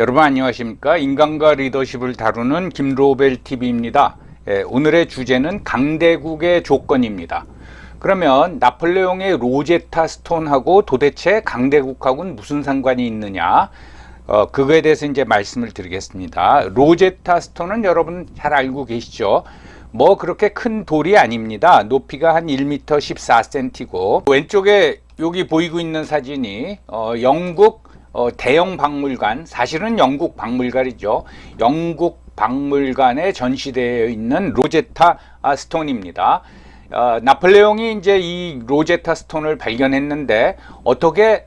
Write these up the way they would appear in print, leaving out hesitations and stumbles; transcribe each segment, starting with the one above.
여러분 안녕하십니까? 인간과 리더십을 다루는 김로벨 TV입니다. 오늘의 주제는 강대국의 조건입니다. 그러면 나폴레옹의 로제타 스톤하고 도대체 강대국하고는 무슨 상관이 있느냐? 그거에 대해서 이제 말씀을 드리겠습니다. 로제타 스톤은 여러분 잘 알고 계시죠? 뭐 그렇게 큰 돌이 아닙니다. 높이가 한 1m 14cm고 왼쪽에 여기 보이고 있는 사진이 영국 대형 박물관, 사실은 영국 박물관이죠. 영국 박물관에 전시되어 있는 로제타 스톤입니다. 나폴레옹이 이제 이 로제타 스톤을 발견했는데 어떻게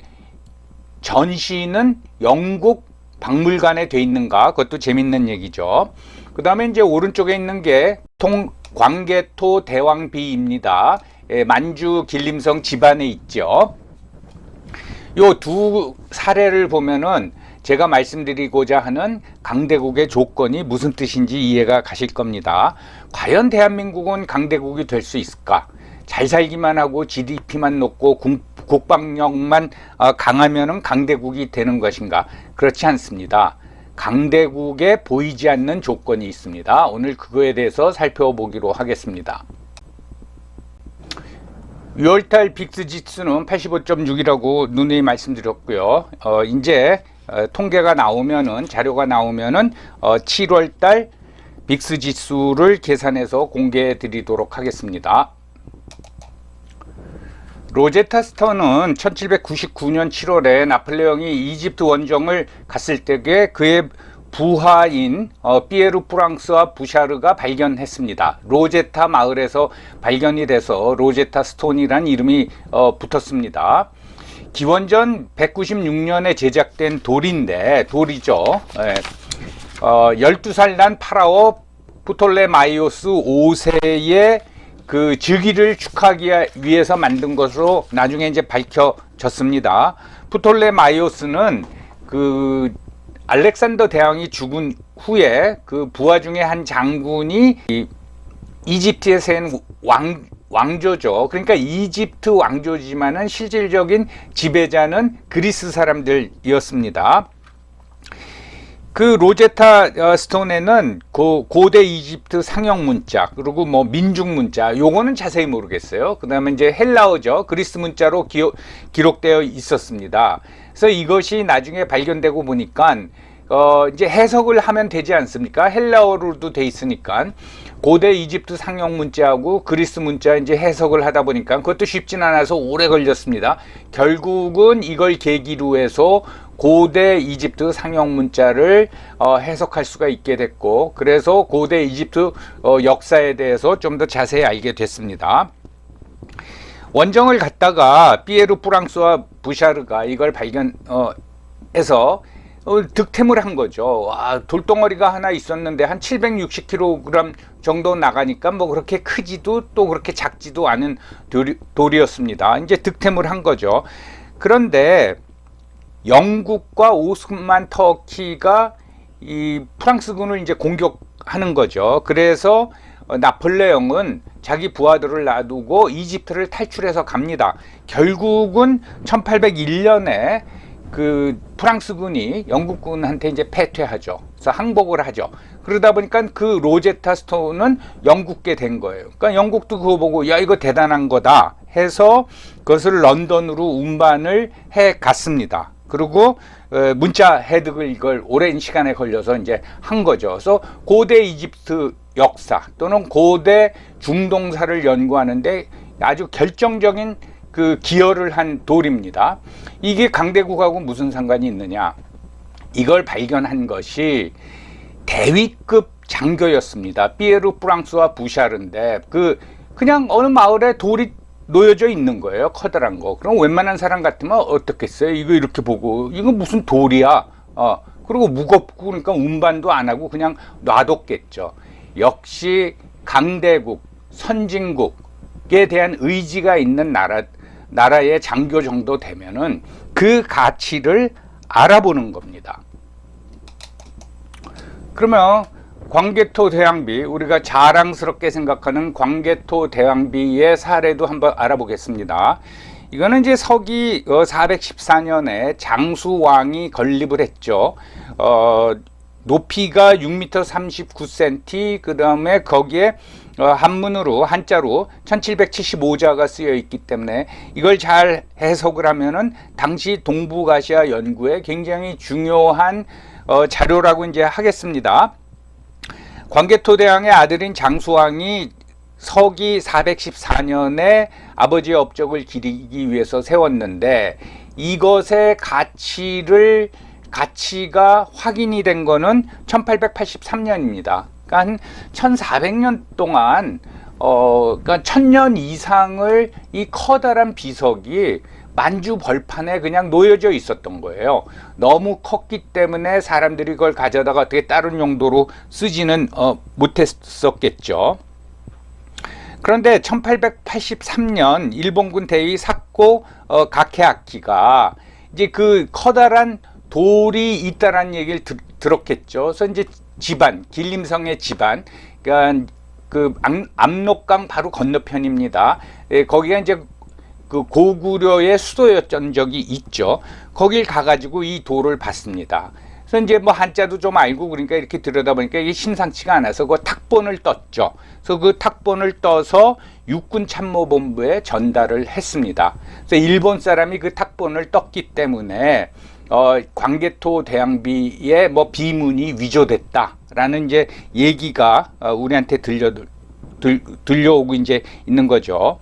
전시는 영국 박물관에 돼 있는가? 그것도 재밌는 얘기죠. 그 다음에 이제 오른쪽에 있는 게 광개토 대왕비입니다. 만주 길림성 집안에 있죠. 요 두 사례를 보면은 제가 말씀드리고자 하는 강대국의 조건이 무슨 뜻인지 이해가 가실 겁니다. 과연 대한민국은 강대국이 될 수 있을까? 잘 살기만 하고 GDP만 높고 국방력만 강하면은 강대국이 되는 것인가? 그렇지 않습니다. 강대국에 보이지 않는 조건이 있습니다. 오늘 그거에 대해서 살펴보기로 하겠습니다. 6월달 빅스 지수는 85.6이라고 누누이 말씀드렸고요. 이제 통계가 나오면은, 자료가 나오면은 7월달 빅스 지수를 계산해서 공개해 드리도록 하겠습니다. 로제타 스톤은 1799년 7월에 나폴레옹이 이집트 원정을 갔을 때에 그의 부하인 피에르 프랑스와 부샤르가 발견했습니다. 로제타 마을에서 발견이 돼서 로제타 스톤이란 이름이 붙었습니다. 기원전 196년에 제작된 돌이죠. 12살 난 파라오 프톨레마이오스 5세의 그 즉위를 축하하기 위해서 만든 것으로 나중에 이제 밝혀졌습니다. 프톨레마이오스는 그 알렉산더 대왕이 죽은 후에 그 부하 중에 한 장군이 이집트에 세운 왕조죠. 그러니까 이집트 왕조지만은 실질적인 지배자는 그리스 사람들이었습니다. 그 로제타 스톤에는 고대 이집트 상형 문자, 그리고 뭐 민중 문자, 요거는 자세히 모르겠어요. 그 다음에 이제 헬라어죠. 그리스 문자로 기록되어 있었습니다. 그래서 이것이 나중에 발견되고 보니까 이제 해석을 하면 되지 않습니까? 헬라어로도 돼 있으니까 고대 이집트 상형 문자하고 그리스 문자 이제 해석을 하다 보니까 그것도 쉽진 않아서 오래 걸렸습니다. 결국은 이걸 계기로 해서 고대 이집트 상형 문자를 해석할 수가 있게 됐고, 그래서 고대 이집트 역사에 대해서 좀 더 자세히 알게 됐습니다. 원정을 갔다가 피에르 프랑스와 부샤르가 이걸 발견해서 득템을 한 거죠. 돌덩어리가 하나 있었는데 한 760kg 정도 나가니까 뭐 그렇게 크지도 또 그렇게 작지도 않은 돌이었습니다. 이제 득템을 한 거죠. 그런데 영국과 오스만 터키가 이 프랑스군을 이제 공격하는 거죠. 그래서 나폴레옹은 자기 부하들을 놔두고 이집트를 탈출해서 갑니다. 결국은 1801년에 그 프랑스군이 영국군한테 이제 패퇴하죠. 그래서 항복을 하죠. 그러다 보니까 그 로제타 스톤은 영국게 된 거예요. 그러니까 영국도 그거 보고 야 이거 대단한 거다 해서 그것을 런던으로 운반을 해 갔습니다. 그리고 문자 해득을 이걸 오랜 시간에 걸려서 이제 한 거죠. 그래서 고대 이집트 역사 또는 고대 중동사를 연구하는데 아주 결정적인 그 기여를 한 돌입니다. 이게 강대국하고 무슨 상관이 있느냐? 이걸 발견한 것이 대위급 장교였습니다. 피에르 프랑스와 부샤르인데 그냥 어느 마을에 돌이 놓여져 있는 거예요. 커다란 거. 그럼 웬만한 사람 같으면 어떻겠어요? 이거 이렇게 보고 이거 무슨 돌이야? 그리고 무겁고 그러니까 운반도 안 하고 그냥 놔뒀겠죠. 역시 강대국, 선진국에 대한 의지가 있는 나라의 장교 정도 되면은 그 가치를 알아보는 겁니다. 그러면 광개토 대왕비, 우리가 자랑스럽게 생각하는 광개토 대왕비의 사례도 한번 알아보겠습니다. 이거는 이제 서기 414년에 장수왕이 건립을 했죠. 높이가 6m 39cm, 그 다음에 거기에 한문으로 한자로 1775자가 쓰여 있기 때문에 이걸 잘 해석을 하면은 당시 동북아시아 연구에 굉장히 중요한 자료라고 이제 하겠습니다. 광개토대왕의 아들인 장수왕이 서기 414년에 아버지의 업적을 기리기 위해서 세웠는데 이것의 가치가 확인이 된 거는 1883년입니다. 그러니까 한 1400년 동안 그러니까 1000년 이상을 이 커다란 비석이 만주 벌판에 그냥 놓여져 있었던 거예요. 너무 컸기 때문에 사람들이 그걸 가져다가 어떻게 다른 용도로 쓰지는 못했었겠죠. 그런데 1883년 일본군 대위 사코 가케아키가 이제 그 커다란 돌이 있다라는 얘기를 들었겠죠. 그래서 이제 길림성의 집안, 그러니까 그 압록강 바로 건너편입니다. 거기가 이제 그 고구려의 수도였던 적이 있죠. 거길 가가지고 이 돌을 봤습니다. 그래서 이제 뭐 한자도 좀 알고 그러니까 이렇게 들여다보니까 이게 심상치가 않아서 그 탁본을 떴죠. 그래서 그 탁본을 떠서 육군참모본부에 전달을 했습니다. 그래서 일본 사람이 그 탁본을 떴기 때문에 광개토 대왕비의 뭐 비문이 위조됐다라는 이제 얘기가 우리한테 들려오고 이제 있는 거죠.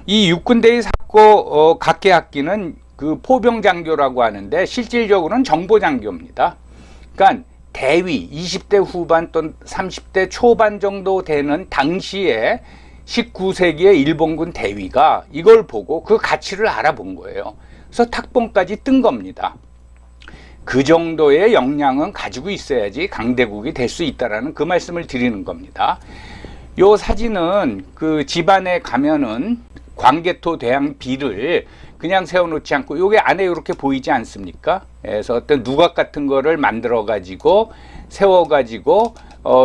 이 육군대위 사코 각계학기는 그 포병장교라고 하는데 실질적으로는 정보장교입니다. 그러니까 대위 20대 후반 또는 30대 초반 정도 되는 당시에 19세기의 일본군 대위가 이걸 보고 그 가치를 알아본 거예요. 그래서 탁본까지 뜬 겁니다. 그 정도의 역량은 가지고 있어야지 강대국이 될 수 있다라는 그 말씀을 드리는 겁니다. 요 사진은 그 집안에 가면은 광개토 대왕비를 그냥 세워놓지 않고 요게 안에 이렇게 보이지 않습니까? 그래서 어떤 누각 같은 거를 만들어 가지고 세워 가지고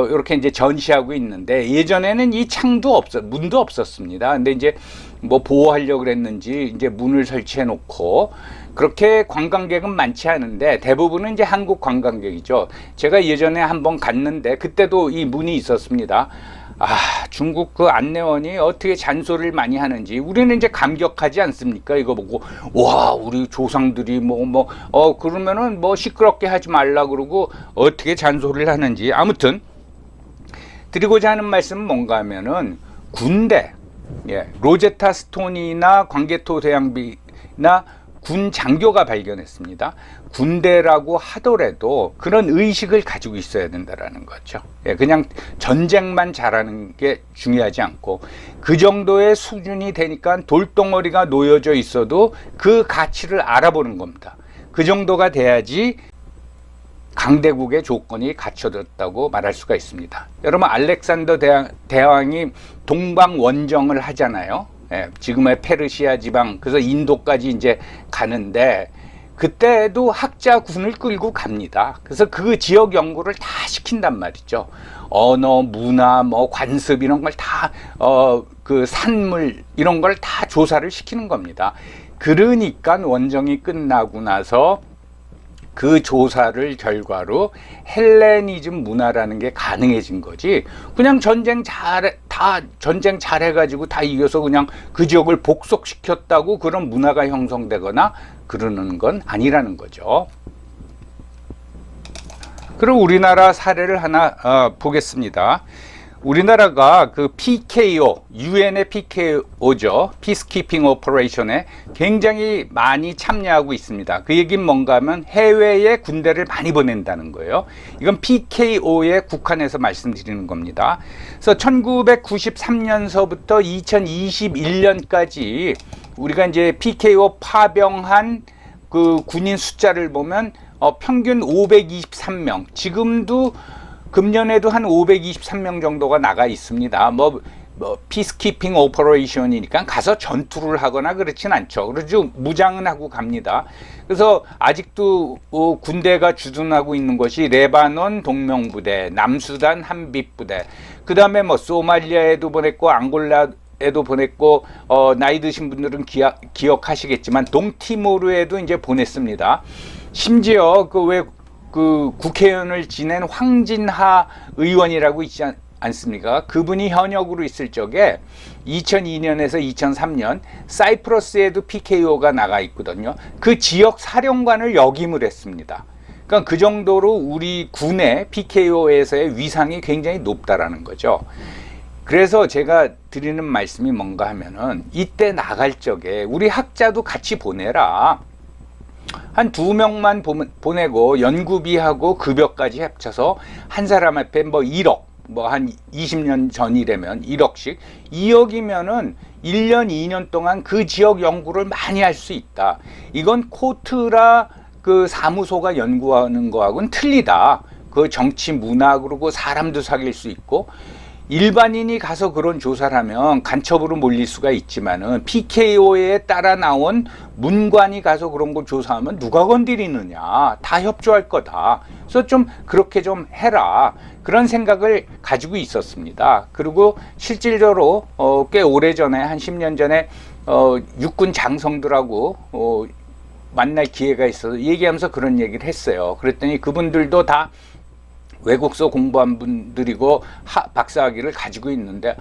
이렇게 이제 전시하고 있는데 예전에는 이 창도 문도 없었습니다. 근데 이제 뭐 보호하려고 그랬는지 이제 문을 설치해 놓고 그렇게 관광객은 많지 않은데 대부분은 이제 한국 관광객이죠. 제가 예전에 한번 갔는데 그때도 이 문이 있었습니다. 중국 그 안내원이 어떻게 잔소리를 많이 하는지 우리는 이제 감격하지 않습니까? 이거 보고 와 우리 조상들이 그러면은 뭐 시끄럽게 하지 말라 그러고 어떻게 잔소리를 하는지 아무튼 드리고자 하는 말씀은 뭔가 하면은 군대 로제타 스톤이나 광개토 대왕비나 군 장교가 발견했습니다. 군대라고 하더라도 그런 의식을 가지고 있어야 된다라는 거죠. 그냥 전쟁만 잘하는 게 중요하지 않고 그 정도의 수준이 되니까 돌덩어리가 놓여져 있어도 그 가치를 알아보는 겁니다. 그 정도가 돼야지 강대국의 조건이 갖춰졌다고 말할 수가 있습니다. 여러분 알렉산더 대왕이 동방 원정을 하잖아요. 지금의 페르시아 지방, 그래서 인도까지 이제 가는데 그때도 학자군을 끌고 갑니다. 그래서 그 지역 연구를 다 시킨단 말이죠. 언어, 문화, 뭐 관습 이런 걸 다 그 산물 이런 걸 다 조사를 시키는 겁니다. 그러니까 원정이 끝나고 나서 그 조사를 결과로 헬레니즘 문화라는 게 가능해진 거지. 그냥 전쟁 잘해가지고 다 이겨서 그냥 그 지역을 복속시켰다고 그런 문화가 형성되거나 그러는 건 아니라는 거죠. 그럼 우리나라 사례를 하나 보겠습니다. 우리나라가 그 PKO, UN의 PKO죠. Peacekeeping Operation에 굉장히 많이 참여하고 있습니다. 그 얘기는 뭔가 하면 해외에 군대를 많이 보낸다는 거예요. 이건 PKO에 국한해서 말씀드리는 겁니다. 그래서 1993년서부터 2021년까지 우리가 이제 PKO 파병한 그 군인 숫자를 보면 평균 523명, 지금도 금년에도 한 523명 정도가 나가 있습니다. 피스키핑 오퍼레이션이니까 가서 전투를 하거나 그렇진 않죠. 그래서 무장은 하고 갑니다. 그래서 아직도 군대가 주둔하고 있는 것이 레바논 동명부대, 남수단 한빛부대, 그 다음에 소말리아에도 보냈고 앙골라 에도 보냈고 나이 드신 분들은 기억하시겠지만 동티모르에도 이제 보냈습니다. 심지어 그 국회의원을 지낸 황진하 의원이라고 있지 않습니까? 그분이 현역으로 있을 적에 2002년에서 2003년 사이프러스에도 PKO가 나가 있거든요. 그 지역 사령관을 역임을 했습니다. 그러니까 그 정도로 우리 군의 PKO에서의 위상이 굉장히 높다라는 거죠. 그래서 제가 드리는 말씀이 뭔가 하면은 이때 나갈 적에 우리 학자도 같이 보내라. 한 2명만 보내고 연구비하고 급여까지 합쳐서 한 사람 앞에 뭐 1억, 뭐 한 20년 전이라면 1억씩, 2억이면은 1년, 2년 동안 그 지역 연구를 많이 할 수 있다. 이건 코트라 그 사무소가 연구하는 거하고는 틀리다. 그 정치 문화, 그리고 사람도 사귈 수 있고, 일반인이 가서 그런 조사를 하면 간첩으로 몰릴 수가 있지만은 PKO에 따라 나온 문관이 가서 그런 걸 조사하면 누가 건드리느냐, 다 협조할 거다. 그래서 좀 그렇게 좀 해라, 그런 생각을 가지고 있었습니다. 그리고 실질적으로 꽤 오래전에, 한 10년 전에 육군 장성들하고 만날 기회가 있어서 얘기하면서 그런 얘기를 했어요. 그랬더니 그분들도 다 외국서 공부한 분들이고 박사학위를 가지고 있는데,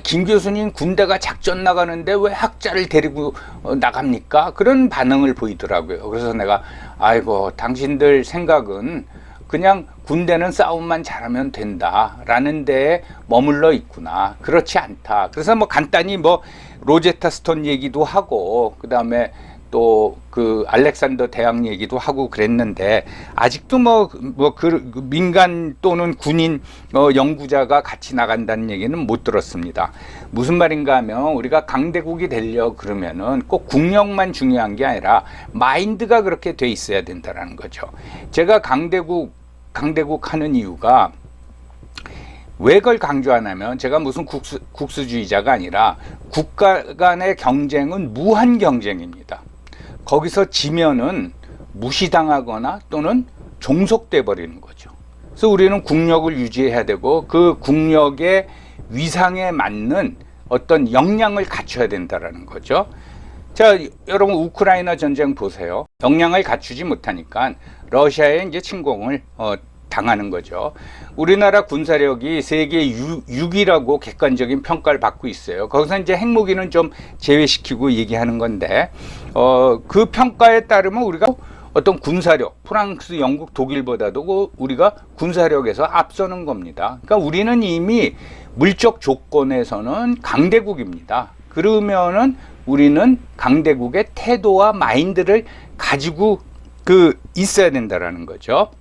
김 교수님 군대가 작전 나가는데 왜 학자를 데리고 나갑니까? 그런 반응을 보이더라고요. 그래서 내가 아이고, 당신들 생각은 그냥 군대는 싸움만 잘하면 된다라는 데에 머물러 있구나. 그렇지 않다. 그래서 뭐 간단히 뭐 로제타 스톤 얘기도 하고, 그 다음에 또 그 알렉산더 대왕 얘기도 하고 그랬는데, 아직도 그 민간 또는 군인 연구자가 같이 나간다는 얘기는 못 들었습니다. 무슨 말인가 하면, 우리가 강대국이 되려 그러면은 꼭 국력만 중요한 게 아니라 마인드가 그렇게 돼 있어야 된다는 거죠. 제가 강대국 하는 이유가 왜 그걸 강조하냐면, 제가 무슨 국수주의자가 아니라 국가 간의 경쟁은 무한 경쟁입니다. 거기서 지면은 무시당하거나 또는 종속돼 버리는 거죠. 그래서 우리는 국력을 유지해야 되고, 그 국력의 위상에 맞는 어떤 역량을 갖춰야 된다라는 거죠. 자, 여러분 우크라이나 전쟁 보세요. 역량을 갖추지 못하니까 러시아에 이제 침공을 당하는 거죠. 우리나라 군사력이 세계 6위라고 객관적인 평가를 받고 있어요. 거기서 이제 핵무기는 좀 제외시키고 얘기하는 건데, 그 평가에 따르면 우리가 어떤 군사력, 프랑스, 영국, 독일보다도 우리가 군사력에서 앞서는 겁니다. 그러니까 우리는 이미 물적 조건에서는 강대국입니다. 그러면은 우리는 강대국의 태도와 마인드를 가지고 있어야 된다라는 거죠.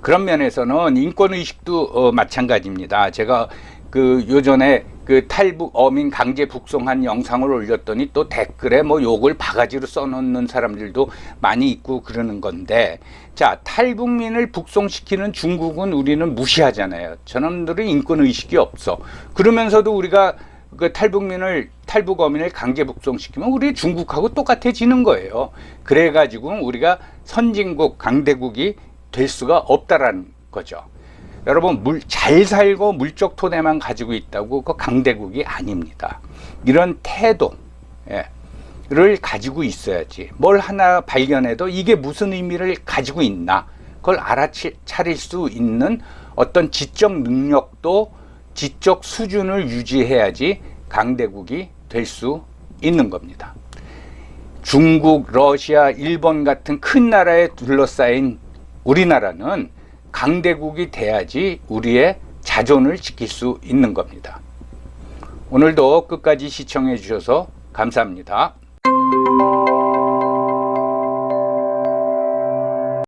그런 면에서는 인권의식도 마찬가지입니다. 제가 요전에 탈북 어민 강제 북송한 영상을 올렸더니 또 댓글에 뭐 욕을 바가지로 써놓는 사람들도 많이 있고 그러는 건데, 자, 탈북민을 북송시키는 중국은 우리는 무시하잖아요. 저놈들은 인권의식이 없어. 그러면서도 우리가 그 탈북 어민을 강제 북송시키면 우리 중국하고 똑같아지는 거예요. 그래가지고 우리가 선진국, 강대국이 될 수가 없다라는 거죠. 여러분, 잘 살고 물적 토대만 가지고 있다고 그 강대국이 아닙니다. 이런 태도를 가지고 있어야지, 뭘 하나 발견해도 이게 무슨 의미를 가지고 있나, 그걸 알아차릴 수 있는 어떤 지적 능력도, 지적 수준을 유지해야지 강대국이 될 수 있는 겁니다. 중국, 러시아, 일본 같은 큰 나라에 둘러싸인 우리나라는 강대국이 돼야지 우리의 자존을 지킬 수 있는 겁니다. 오늘도 끝까지 시청해 주셔서 감사합니다.